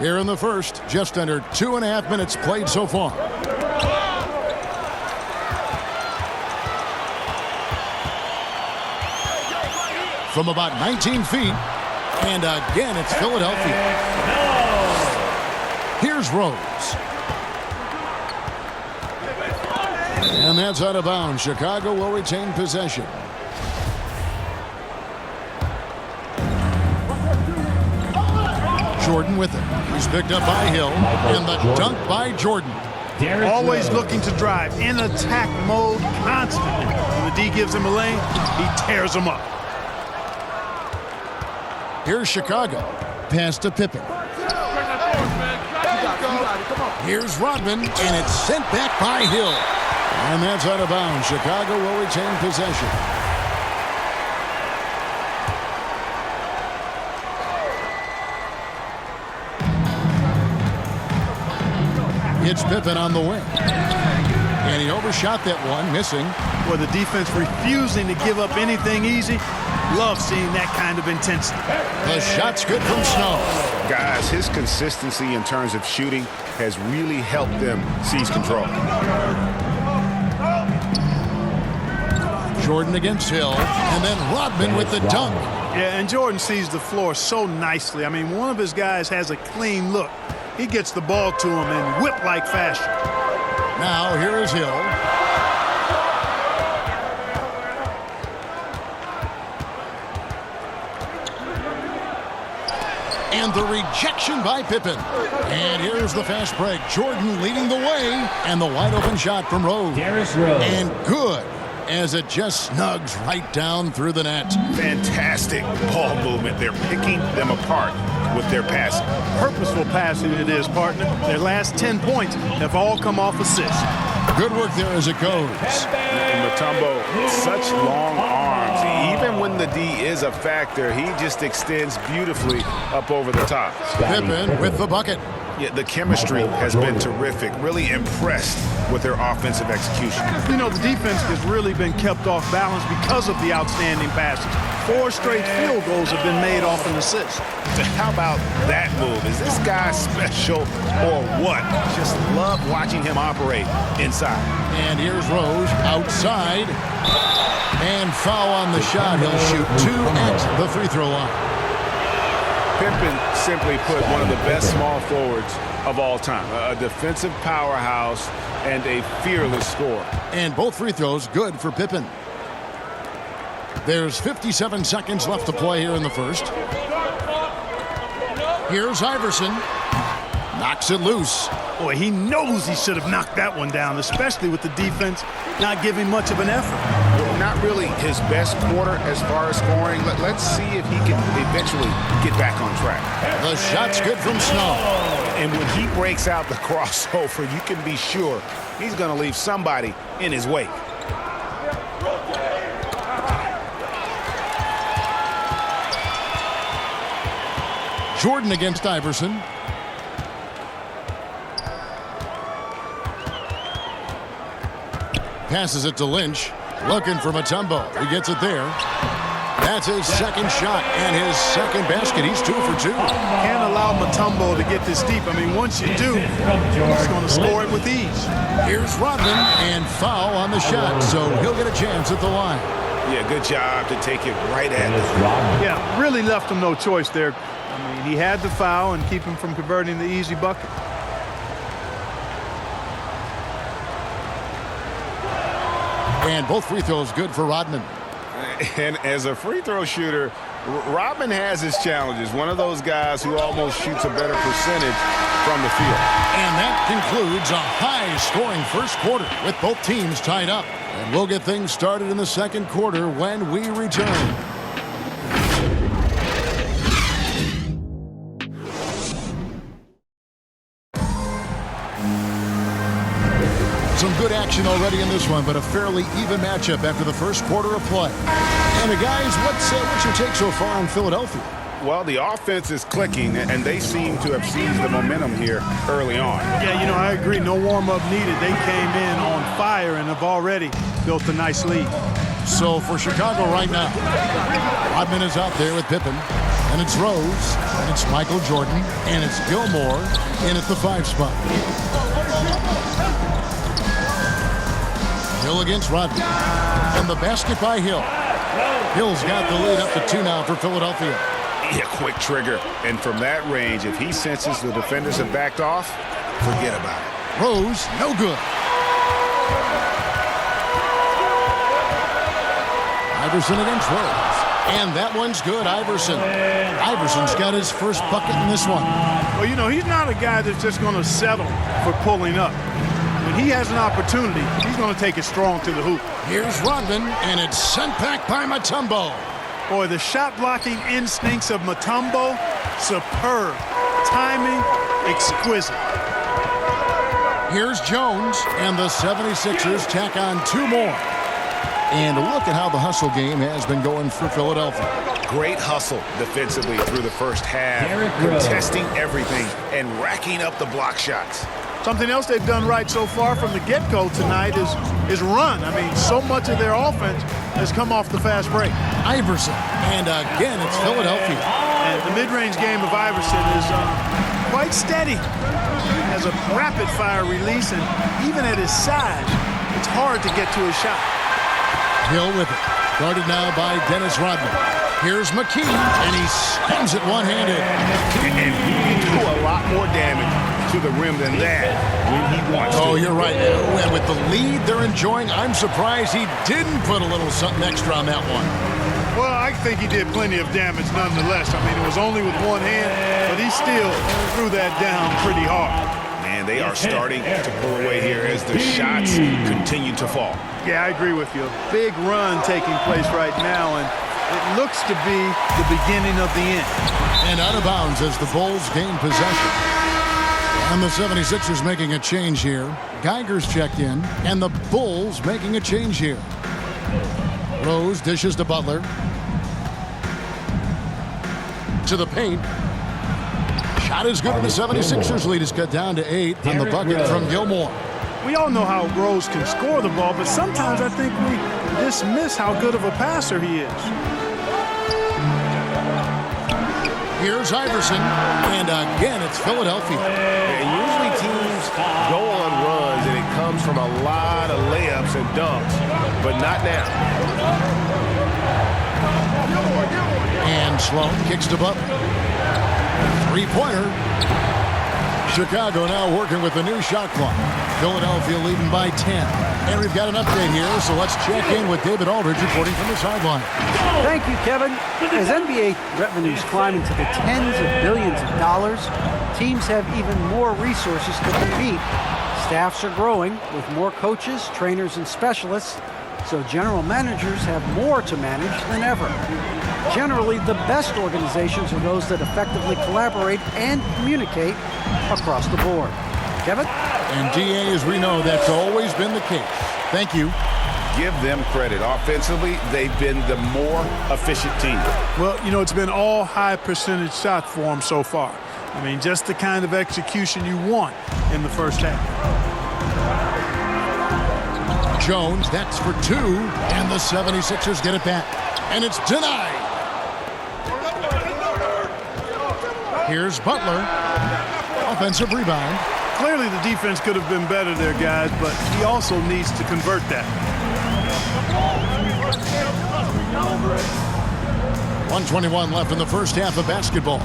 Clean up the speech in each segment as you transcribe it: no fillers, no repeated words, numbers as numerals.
Here in the first, just under 2.5 minutes played so far. From about 19 feet, and again it's Philadelphia. Here's Rose. And that's out of bounds. Chicago will retain possession. Jordan with it. He's picked up by Hill, and the dunk by Jordan. Always looking to drive, in attack mode constantly. When the D gives him a lane, he tears him up. Here's Chicago. Pass to Pippen. Here's Rodman, and it's sent back by Hill. And that's out of bounds. Chicago will retain possession. It's Pippen on the wing. And he overshot that one, missing. Well, the defense refusing to give up anything easy. Love seeing that kind of intensity. The shot's good from Snow. Guys, his consistency in terms of shooting has really helped them seize control. Jordan against Hill, and then Rodman with the dunk. Yeah, and Jordan sees the floor so nicely. I mean, one of his guys has a clean look. He gets the ball to him in whip-like fashion. Now here is Hill. And the rejection by Pippen. And here's the fast break. Jordan leading the way. And the wide open shot from Rose. And good, as it just snugs right down through the net. Fantastic ball movement. They're picking them apart with their passing. Purposeful passing it is, partner. Their last 10 points have all come off assists. Good work there as it goes. And Mutombo, such long arms. Even when the D is a factor, he just extends beautifully up over the top. Pippen with the bucket. Yeah, the chemistry has been terrific. Really impressed with their offensive execution. You know, the defense has really been kept off balance because of the outstanding passes. 4 straight field goals have been made off an assist. How about that move? Is this guy special or what? Just love watching him operate inside. And here's Rose outside. And foul on the shot. He'll shoot 2 at the free throw line. Pippen simply put one of the best small forwards of all time. A defensive powerhouse and a fearless scorer. And both free throws good for Pippen. There's 57 seconds left to play here in the first. Here's Iverson. Knocks it loose. Boy, he knows he should have knocked that one down, especially with the defense not giving much of an effort. Well, not really his best quarter as far as scoring. Let's see if he can eventually get back on track. The shot's good from Snow. And when he breaks out the crossover, you can be sure he's going to leave somebody in his wake. Jordan against Iverson. Passes it to Lynch. Looking for Mutombo. He gets it there. That's his second shot and his second basket. He's 2 for 2. Can't allow Mutombo to get this deep. I mean, once you do, he's going to score it with ease. Here's Rodman, and foul on the shot, so he'll get a chance at the line. Yeah, good job to take it right at the Yeah, really left him no choice there. I mean, he had the foul and keep him from converting the easy bucket. And both free throws good for Rodman. And as a free throw shooter, Rodman has his challenges. One of those guys who almost shoots a better percentage from the field. And that concludes a high-scoring first quarter with both teams tied up. And we'll get things started in the second quarter when we return. Some good action already in this one, but a fairly even matchup after the first quarter of play. And guys, what's your take so far on Philadelphia? Well, the offense is clicking, and they seem to have seized the momentum here early on. Yeah, you know, I agree. No warm-up needed. They came in on fire and have already built a nice lead. So for Chicago right now, Rodman is out there with Pippen. And it's Rose. And it's Michael Jordan. And it's Gilmore in at the 5 spot. Hill against Rodman. And the basket by Hill. Hill's got the lead up to 2 now for Philadelphia. Yeah, quick trigger. And from that range, if he senses the defenders have backed off, forget about it. Rose, no good. Iverson against Rose. And that one's good, Iverson. Iverson's got his first bucket in this one. Well, you know, he's not a guy that's just going to settle for pulling up. When he has an opportunity, he's going to take it strong to the hoop. Here's Rodman, and it's sent back by Mutombo. Boy, the shot-blocking instincts of Mutombo, superb. Timing, exquisite. Here's Jones, and the 76ers tack on 2 more. And look at how the hustle game has been going for Philadelphia. Great hustle defensively through the first half, contesting everything and racking up the block shots. Something else they've done right so far from the get-go tonight is run. I mean, so much of their offense has come off the fast break. Iverson, and again, it's Philadelphia. And the mid-range game of Iverson is quite steady. Has a rapid-fire release, and even at his size, it's hard to get to his shot. Hill with it. Guarded now by Dennis Rodman. Here's McKee, and he slams it one-handed. And he can do a lot more damage to the rim than that when he wants to. Oh, you're right. And with the lead they're enjoying, I'm surprised he didn't put a little something extra on that one. Well, I think he did plenty of damage nonetheless. I mean, it was only with one hand, but he still threw that down pretty hard. Man, they are starting to pull away here as the shots continue to fall. Yeah, I agree with you. A big run taking place right now, and it looks to be the beginning of the end. And out of bounds as the Bulls gain possession. And the 76ers making a change here. Geiger's checked in, and the Bulls making a change here. Rose dishes to Butler. To the paint. Shot is good, and the 76ers lead is cut down to 8, and the bucket from Gilmore. We all know how Rose can score the ball, but sometimes I think we dismiss how good of a passer he is. Here's Iverson, and again, it's Philadelphia. And usually teams go on runs, and it comes from a lot of layups and dunks, but not now. And Sloan kicks to Butler. 3-pointer. Chicago now working with the new shot clock. Philadelphia leading by 10. And we've got an update here, so let's check in with David Aldridge reporting from the sideline. Thank you, Kevin. As NBA revenues climb into the tens of billions of dollars, teams have even more resources to compete. Staffs are growing with more coaches, trainers, and specialists, so general managers have more to manage than ever. Generally, the best organizations are those that effectively collaborate and communicate across the board. Kevin? And DA, as we know, that's always been the case. Thank you. Give them credit. Offensively, they've been the more efficient team. Well, you know, it's been all high percentage shots for them so far. I mean, just the kind of execution you want in the first half. Jones, that's for 2, and the 76ers get it back. And it's denied. Here's Butler. Offensive rebound. Clearly the defense could have been better there, guys, but he also needs to convert that. 1:21 left in the first half of basketball.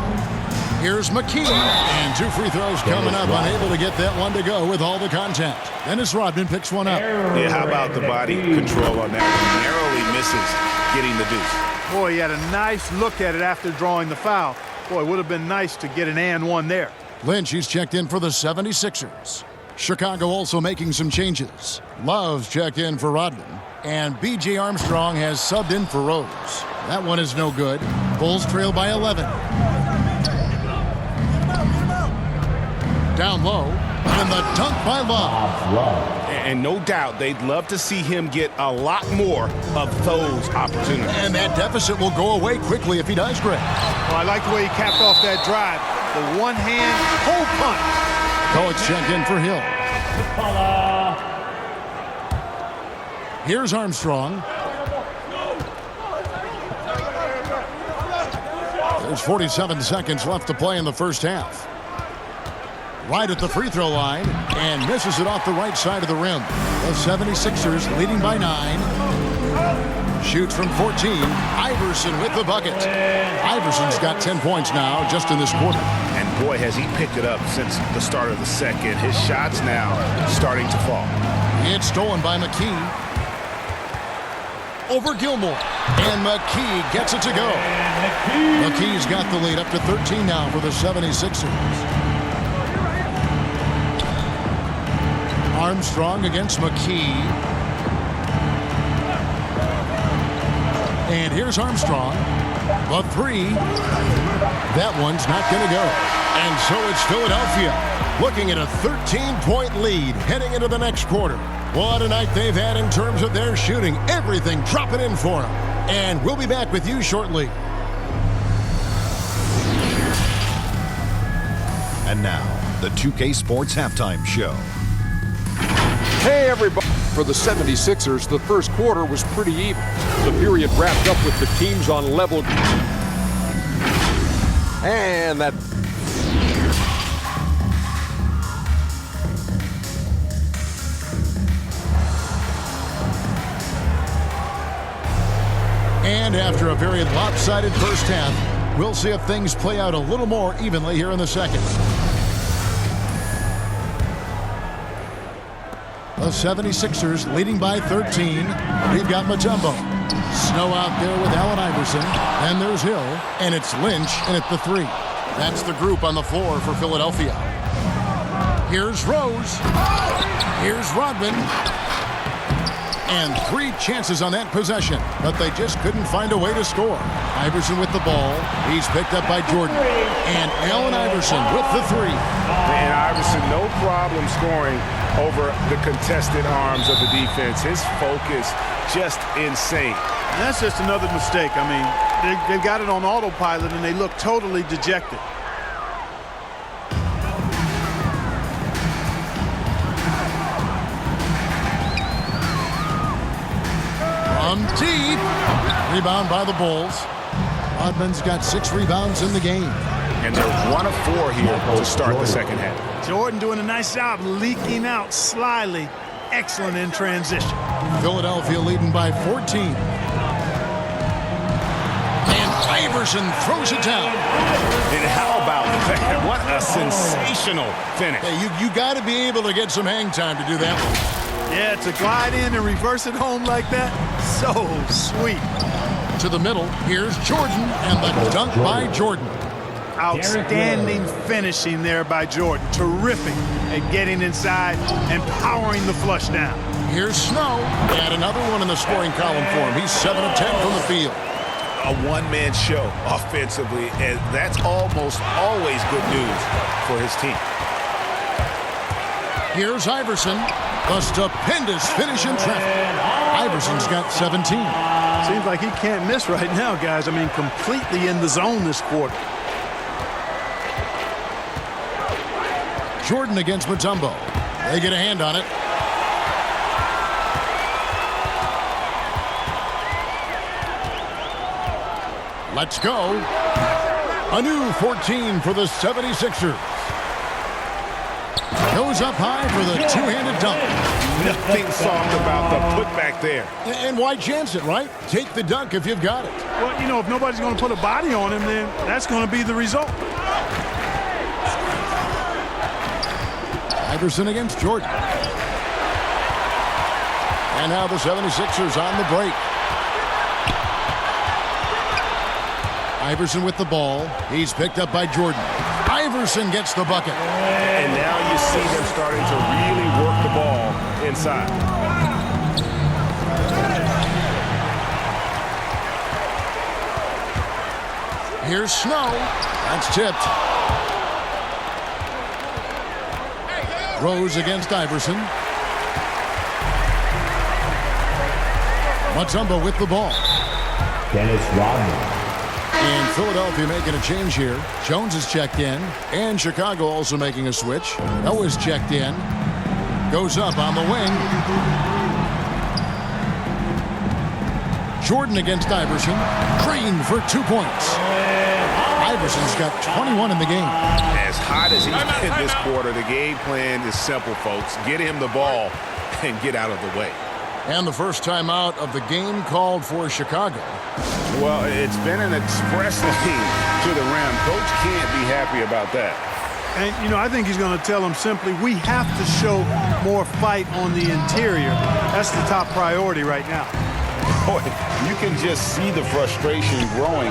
Here's McKee, and 2 free throws coming up, unable to get that one to go with all the contact. Dennis Rodman picks one up. Yeah, how about the body control on that one? Narrowly misses getting the deuce. Boy, he had a nice look at it after drawing the foul. Boy, it would have been nice to get an and one there. Lynch, he's checked in for the 76ers. Chicago also making some changes. Love's checked in for Rodman. And B.J. Armstrong has subbed in for Rose. That one is no good. Bulls trail by 11. Down low. And the dunk by Love. And no doubt they'd love to see him get a lot more of those opportunities. And that deficit will go away quickly if he does, Greg. Well, I like the way he capped off that drive. The one-hand hole punch. Coach checked in for Hill. Here's Armstrong. There's 47 seconds left to play in the first half. Right at the free throw line and misses it off the right side of the rim. The 76ers leading by 9. Shoots from 14. Iverson with the bucket. Iverson's got 10 points now just in this quarter. And boy, has he picked it up since the start of the second. His shots now starting to fall. It's stolen by McKee. Over Gilmore. And McKee gets it to go. McKee's got the lead up to 13 now for the 76ers. Armstrong against McKee. And here's Armstrong. The three. That one's not going to go. And so it's Philadelphia looking at a 13-point lead heading into the next quarter. What a night they've had in terms of their shooting. Everything dropping in for them. And we'll be back with you shortly. And now, the 2K Sports Halftime Show. Hey, everybody. For the 76ers, the first quarter was pretty even. The period wrapped up with the teams on level. And that... And after a very lopsided first half, we'll see if things play out a little more evenly here in the second. The 76ers leading by 13. We've got Mutombo. Snow out there with Allen Iverson. Then there's Hill. And it's Lynch in at the 3. That's the group on the floor for Philadelphia. Here's Rose. Here's Rodman. And 3 chances on that possession, but they just couldn't find a way to score. Iverson with the ball. He's picked up by Jordan. And Allen Iverson with the 3. And Iverson, no problem scoring over the contested arms of the defense. His focus just insane. And that's just another mistake. I mean, they've got it on autopilot, and they look totally dejected. From deep. Rebound by the Bulls. Rodman's got 6 rebounds in the game. And they're 1 of 4 here to start the second half. Jordan doing a nice job leaking out slyly. Excellent in transition. Philadelphia leading by 14. And Iverson throws it down. And how about that? What a sensational finish. Hey, you got to be able to get some hang time to do that one. Yeah, to glide in and reverse it home like that, so sweet. To the middle, here's Jordan, and the dunk by Jordan. Outstanding finishing there by Jordan. Terrific at getting inside and powering the flush down. Here's Snow, and another one in the scoring column for him. He's 7 of 10 from the field. A one-man show offensively, and that's almost always good news for his team. Here's Iverson. A stupendous finish in traffic. Iverson's got 17. Seems like he can't miss right now, guys. I mean, completely in the zone this quarter. Jordan against Mutombo. They get a hand on it. Let's go. A new 14 for the 76ers. Goes up high for the two-handed dunk. Nothing soft about the putback there. And why chance it, right? Take the dunk if you've got it. Well, you know, if nobody's going to put a body on him, then that's going to be the result. Iverson against Jordan. And now the 76ers on the break. Iverson with the ball. He's picked up by Jordan. Iverson gets the bucket. And now you see them starting to really work the ball inside. Here's Snow. That's tipped. Rose against Iverson. Mutombo with the ball. Dennis Rodman. And Philadelphia making a change here. Jones is checked in. And Chicago also making a switch. Noah's checked in. Goes up on the wing. Jordan against Iverson. Green for 2 points. Iverson's got 21 in the game. As hot as he's been this quarter, the game plan is simple, folks. Get him the ball and get out of the way. And the first timeout of the game called for Chicago. Well, it's been an express lane to the rim. Coach can't be happy about that. And, you know, I think he's going to tell them simply, we have to show more fight on the interior. That's the top priority right now. Boy, you can just see the frustration growing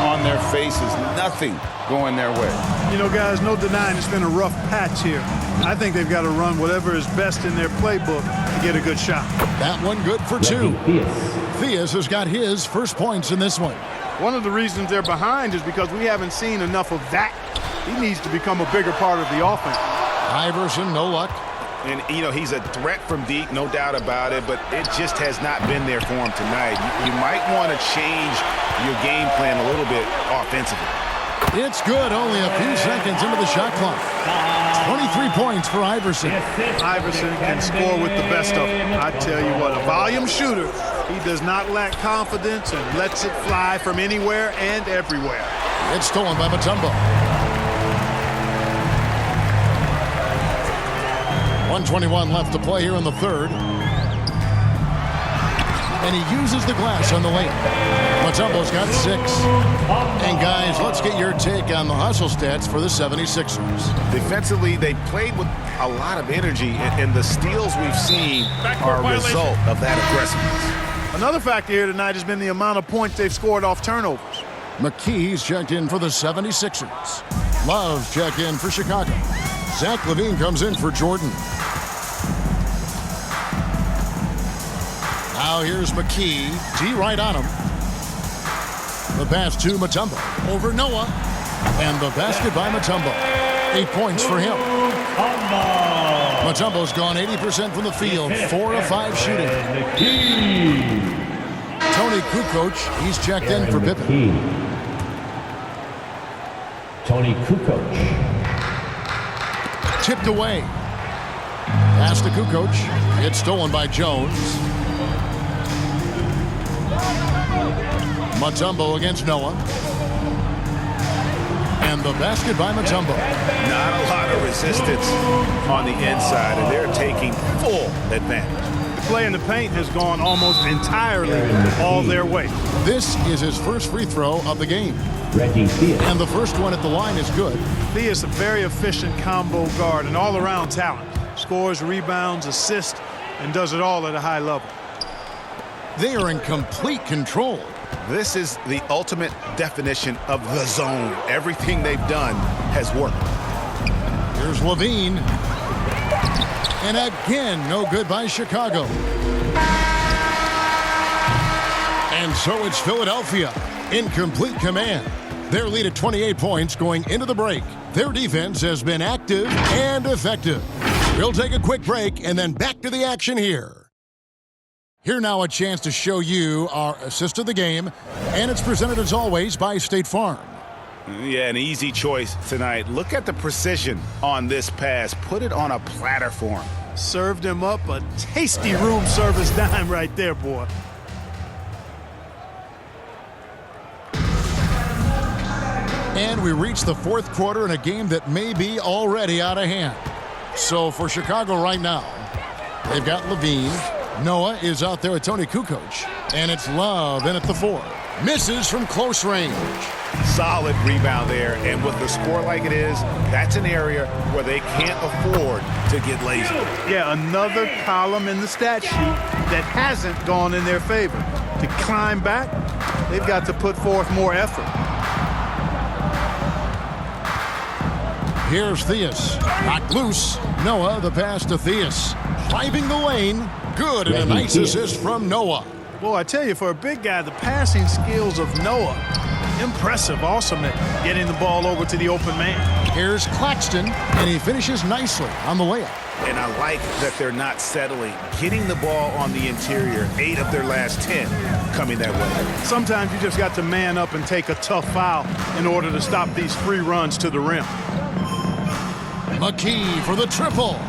on their faces. Nothing going their way. You know, guys, no denying it's been a rough patch here. I think they've got to run whatever is best in their playbook to get a good shot. That one good for two. Theus has got his first points in this one. One of the reasons they're behind is because we haven't seen enough of that. He needs to become a bigger part of the offense. Iverson, no luck. And, you know, he's a threat from deep, no doubt about it, but it just has not been there for him tonight. You might want to change your game plan a little bit offensively. It's good, only a few seconds into the shot clock. 23 points for Iverson. Iverson can score with the best of them. I tell you what, a volume shooter. He does not lack confidence and lets it fly from anywhere and everywhere. It's stolen by Mutombo. 1:21 left to play here in the third. And he uses the glass on the layup. Mutombo's got 6. And guys, let's get your take on the hustle stats for the 76ers. Defensively, they played with a lot of energy, and the steals we've seen are a result of that aggressiveness. Another factor here tonight has been the amount of points they've scored off turnovers. McKee's checked in for the 76ers. Love's checked in for Chicago. Zach LaVine comes in for Jordan. Now here's McKee. D right on him. The pass to Mutombo. Over Noah. And the basket by Mutombo. 8 points for him. Mutombo's gone 80% from the field. 4 of 5 shooting. Tony Kukoc, he's checked in for Pippen. Tony Kukoc. Tipped away. Pass to Kukoc. It's stolen by Jones. Mutombo against Noah. And the basket by Mutombo. Not a lot of resistance on the inside, and they're taking full advantage. The play in the paint has gone almost entirely all their way. This is his first free throw of the game. Reggie Theus. And the first one at the line is good. Theus, a very efficient combo guard and all-around talent. Scores, rebounds, assists, and does it all at a high level. They are in complete control. This is the ultimate definition of the zone. Everything they've done has worked. Here's LaVine. And again, no good by Chicago. And so it's Philadelphia in complete command. Their lead at 28 points going into the break. Their defense has been active and effective. We'll take a quick break and then back to the action here. Here now a chance to show you our assist of the game, and it's presented as always by State Farm. Yeah, an easy choice tonight. Look at the precision on this pass. Put it on a platter for him. Served him up a tasty room service dime right there, boy. And we reach the fourth quarter in a game that may be already out of hand. So for Chicago right now, they've got LaVine. Noah is out there with Tony Kukoc. And it's Love in at the 4. Misses from close range. Solid rebound there. And with the score like it is, that's an area where they can't afford to get lazy. Yeah, another column in the stat sheet that hasn't gone in their favor. To climb back, they've got to put forth more effort. Here's Theus. Knocked loose. Noah, the pass to Theus. Driving the lane. Good, and a nice assist from Noah. Boy, I tell you, for a big guy, the passing skills of Noah, impressive, awesome at getting the ball over to the open man. Here's Claxton, and he finishes nicely on the layup. And I like that they're not settling. Getting the ball on the interior, 8 of their last 10 coming that way. Sometimes you just got to man up and take a tough foul in order to stop these free runs to the rim. McKee for the triple.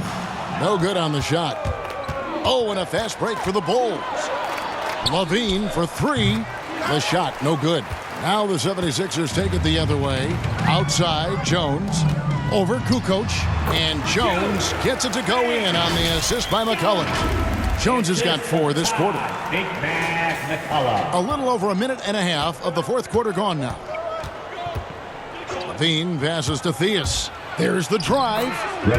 No good on the shot. Oh, and a fast break for the Bulls. LaVine for 3. The shot, no good. Now the 76ers take it the other way. Outside, Jones. Over Kukoc. And Jones gets it to go in on the assist by McCullough. Jones has got 4 this quarter. Big Mac McCullough. A little over a minute and a half of the fourth quarter gone now. Levine passes to Theus. There's the drive.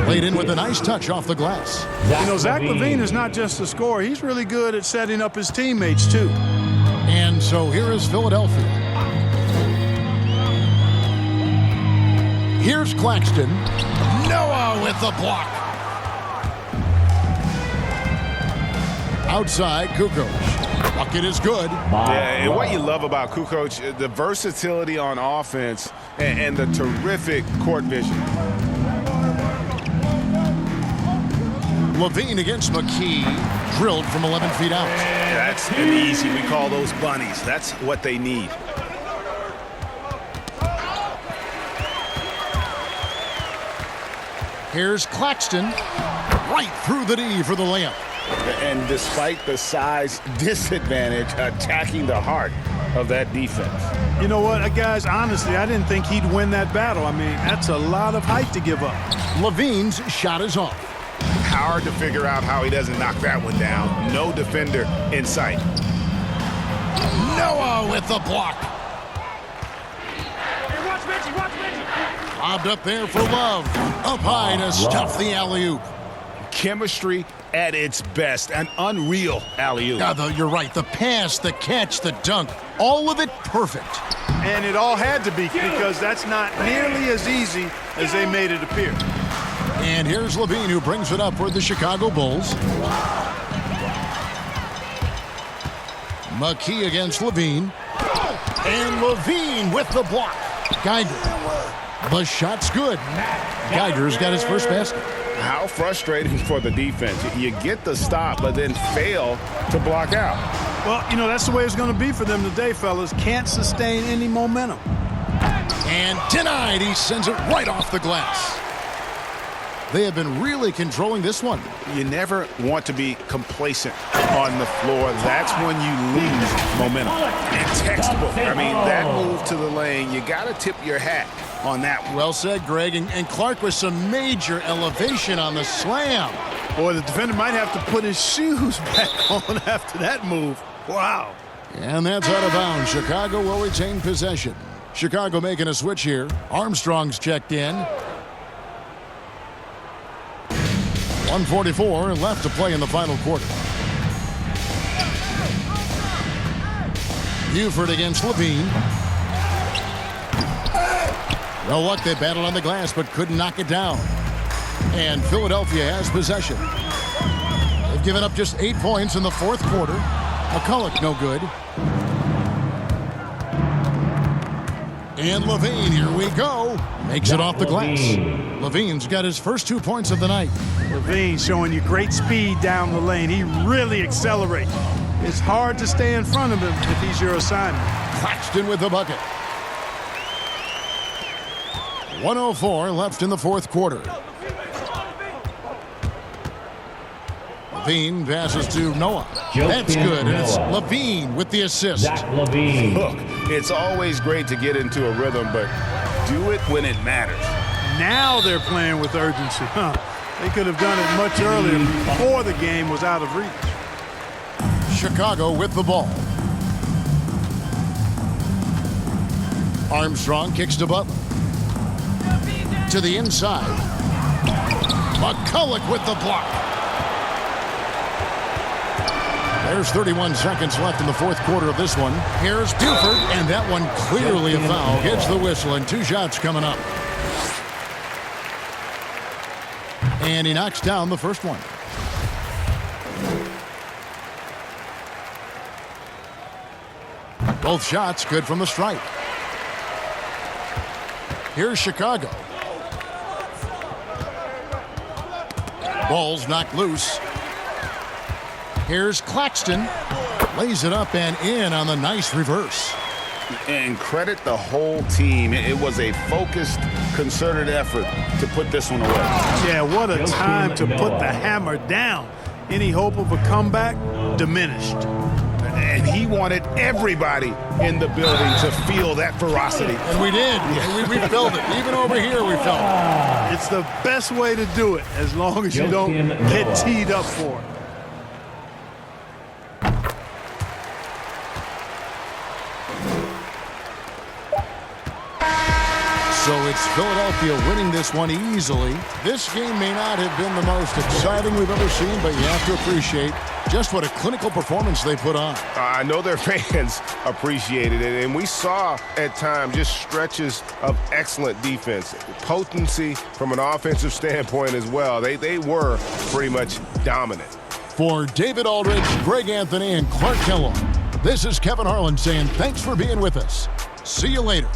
Played in with a nice touch off the glass. You know, Zach LaVine is not just a scorer. He's really good at setting up his teammates, too. And so here is Philadelphia. Here's Claxton. Noah with the block. Outside, Kukoc. Bucket is good. Yeah, and what you love about Kukoc, the versatility on offense and the terrific court vision. Levine against McKee. Drilled from 11 feet out. That's an easy. We call those bunnies. That's what they need. Here's Claxton. Right through the D for the layup. And despite the size disadvantage, attacking the heart of that defense. You know what, guys, honestly, I didn't think he'd win that battle. I mean, that's a lot of height to give up. Levine's shot is off. Hard to figure out how he doesn't knock that one down. No defender in sight. Noah with the block. Lobbed up there for Love. Up high to stuff the alley-oop. Chemistry at its best. An unreal alley-oop. You're right. The pass, the catch, the dunk. All of it perfect. And it all had to be, because that's not nearly as easy as they made it appear. And here's Levine, who brings it up for the Chicago Bulls. McKee against Levine. And Levine with the block. Geiger. The shot's good. Geiger's got his first basket. How frustrating for the defense. You get the stop, but then fail to block out. Well, you know, that's the way it's going to be for them today, fellas. Can't sustain any momentum. And denied. He sends it right off the glass. They have been really controlling this one. You never want to be complacent on the floor. That's when you lose momentum. And textbook. I mean, that move to the lane, you got to tip your hat on that one. Well said, Greg. And Clark with some major elevation on the slam. Boy, the defender might have to put his shoes back on after that move. Wow. And that's out of bounds. Chicago will retain possession. Chicago making a switch here. Armstrong's checked in. 1:44 left to play in the final quarter. Buford against Levine. No luck, they battled on the glass but couldn't knock it down. And Philadelphia has possession. They've given up just 8 points in the fourth quarter. McCullough no good. And Levine, here we go. Makes it off the glass. Levine's got his first 2 points of the night. Levine showing you great speed down the lane. He really accelerates. It's hard to stay in front of him if he's your assignment. Claxton with the bucket. 1:04 left in the fourth quarter. Levine passes to Noah. That's good. And it's Levine with the assist. Zach LaVine. Look, it's always great to get into a rhythm, but do it when it matters. Now they're playing with urgency. They could have done it much earlier before the game was out of reach. Chicago with the ball. Armstrong kicks to Butler. To the inside. McCullough with the block. There's 31 seconds left in the fourth quarter of this one. Here's Buford, and that one clearly a foul. Gets the whistle, and 2 shots coming up. And he knocks down the first one. Both shots good from the stripe. Here's Chicago. Ball's knocked loose. Here's Claxton. Lays it up and in on the nice reverse. And credit the whole team. It was a focused, concerted effort to put this one away. Yeah, what a time to put the hammer down. Any hope of a comeback diminished. And and he wanted everybody in the building to feel that ferocity. And we did. Yeah. We felt it. Even over here, we felt it. It's the best way to do it, as long as you don't get teed up for it. So it's Philadelphia winning this one easily. This game may not have been the most exciting we've ever seen, but you have to appreciate just what a clinical performance they put on. I know their fans appreciated it, and we saw at times just stretches of excellent defense. Potency from an offensive standpoint as well. They were pretty much dominant. For David Aldridge, Greg Anthony, and Clark Kellogg, this is Kevin Harlan saying thanks for being with us. See you later.